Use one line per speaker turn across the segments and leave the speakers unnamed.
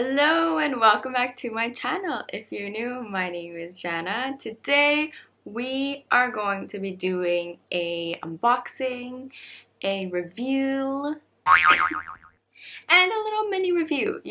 Hello and welcome back to my channel. If you're new, my name is Jana. Today we are going to be doing a unboxing, a review, and a little mini review,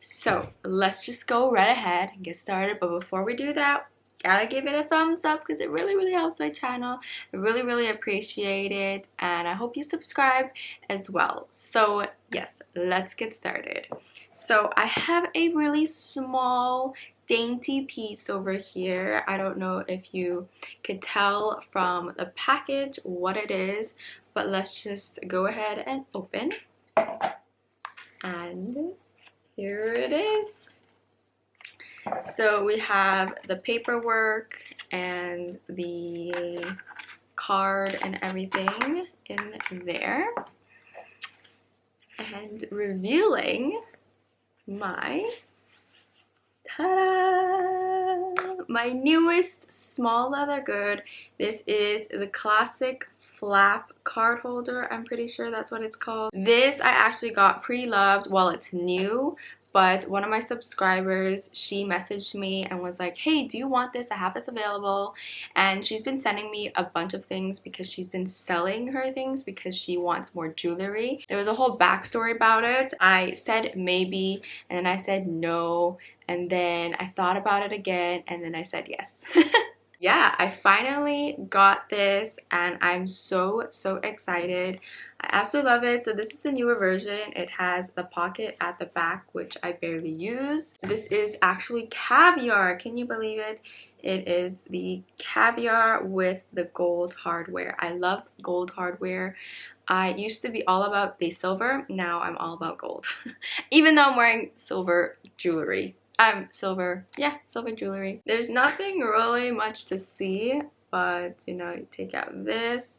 So let's just go right ahead and get started. But before we do that, gotta give it a thumbs up because it really helps my channel. I really appreciate it, and I hope you subscribe as well. So yes, let's get started. So I have a really small dainty piece over here. I don't know if you could tell from the package what it is, but let's just go ahead and open. And here it is. So we have the paperwork and the card and everything in there. And revealing my newest small leather good. This is the classic flap card holder. I'm pretty sure that's what it's called. This I actually got pre-loved while it's new, but one of my subscribers, she messaged me and was like, hey, do you want this? I have this available. And she's been sending me a bunch of things because she's been selling her things because she wants more jewelry. There was a whole backstory about it. I said maybe, and then I said no, and then I thought about it again, and then I said yes. Yeah, I finally got this and I'm so excited. I absolutely love it. So this is the newer version. It has the pocket at the back, which I barely use. This is actually Caviar. Can you believe it? It is the Caviar with the gold hardware. I love gold hardware. I used to be all about the silver. Now I'm all about gold. Even though I'm wearing silver jewelry. Silver jewelry. There's nothing really much to see, but you take out this,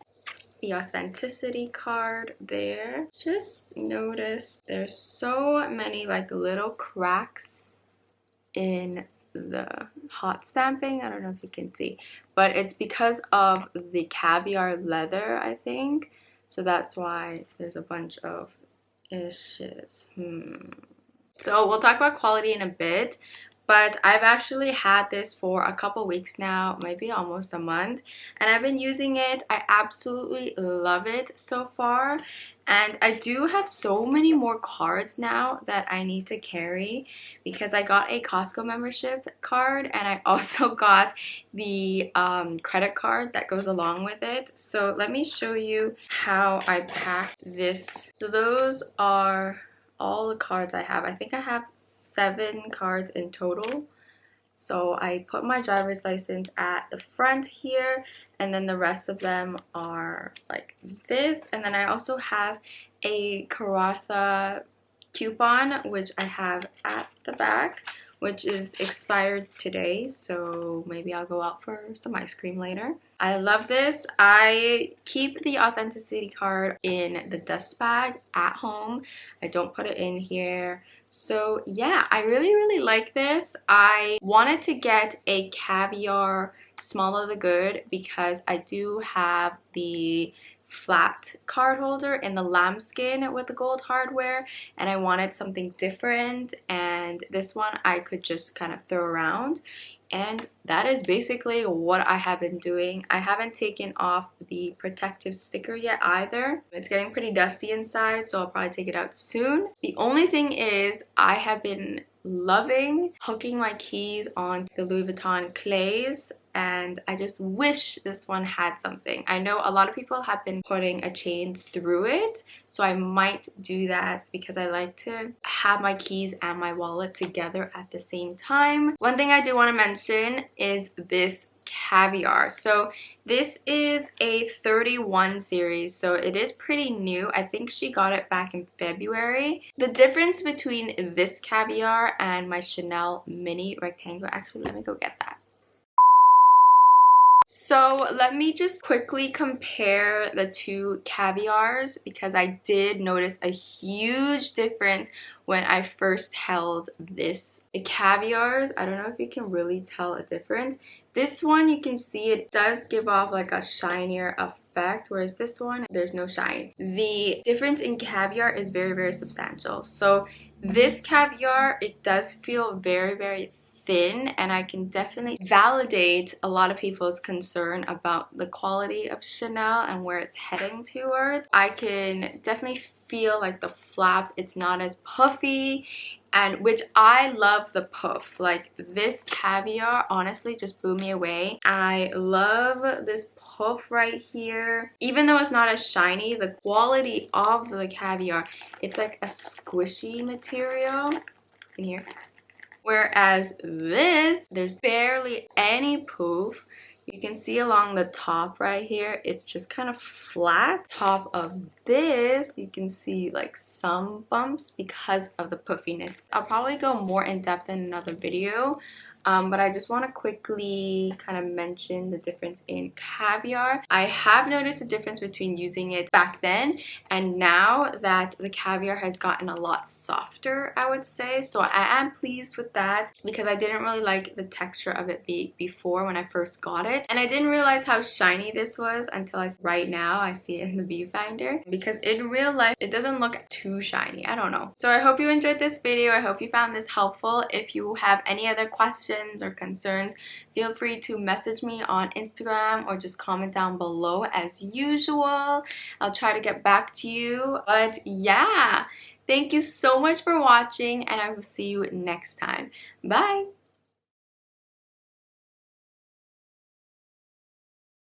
the authenticity card there. Just notice there's so many like little cracks in the hot stamping. I don't know if you can see, but it's because of the Caviar leather, I think. So that's why there's a bunch of issues. So we'll talk about quality in a bit, but I've actually had this for a couple weeks now, maybe almost a month, and I've been using it. I absolutely love it so far, and I do have so many more cards now that I need to carry because I got a Costco membership card and I also got the credit card that goes along with it. So let me show you how I packed this. So those are all the cards I have. I think I have 7 cards in total. So I put my driver's license at the front here, and then the rest of them are like this. And then I also have a Karatha coupon, which I have at the back, which is expired today, so maybe I'll go out for some ice cream later. I love this. I keep the authenticity card in the dust bag at home. I don't put it in here. So yeah, I really like this. I wanted to get a Caviar small of the good because I do have the flat card holder in the lambskin with the gold hardware, and I wanted something different, and this one I could just kind of throw around. And that is basically what I have been doing. I haven't taken off the protective sticker yet either. It's getting pretty dusty inside, so I'll probably take it out soon. The only thing is I have been loving hooking my keys on the Louis Vuitton clays, and I just wish this one had something. I know a lot of people have been putting a chain through it, so I might do that because I like to have my keys and my wallet together at the same time. One thing I do want to mention is this Caviar. So this is a 31 series, so it is pretty new. I think she got it back in February. The difference between this Caviar and my Chanel mini rectangle, actually let me go get that. So let me just quickly compare the two Caviars because I did notice a huge difference when I first held this. The Caviars, I don't know if you can really tell a difference. This one, you can see it does give off like a shinier effect, whereas this one, there's no shine. The difference in Caviar is very, very substantial. So this Caviar, it does feel very, very thin, and I can definitely validate a lot of people's concern about the quality of Chanel and where it's heading towards. I can definitely feel like the flap, it's not as puffy, and which I love the puff. Like this Caviar honestly just blew me away. I love this puff right here. Even though it's not as shiny, the quality of the Caviar, it's like a squishy material in here. Whereas this, there's barely any poof. You can see along the top right here, it's just kind of flat. Top of this, you can see like some bumps because of the puffiness. I'll probably go more in depth in another video. But I just want to quickly kind of mention the difference in Caviar. I have noticed a difference between using it back then and now that the Caviar has gotten a lot softer, I would say. So I am pleased with that because I didn't really like the texture of it before when I first got it. And I didn't realize how shiny this was until right now I see it in the viewfinder, because in real life it doesn't look too shiny. I don't know. So I hope you enjoyed this video. I hope you found this helpful. If you have any other questions or concerns, feel free to message me on Instagram or just comment down below as usual. I'll try to get back to you. But yeah, thank you so much for watching, and I will see you next time. Bye!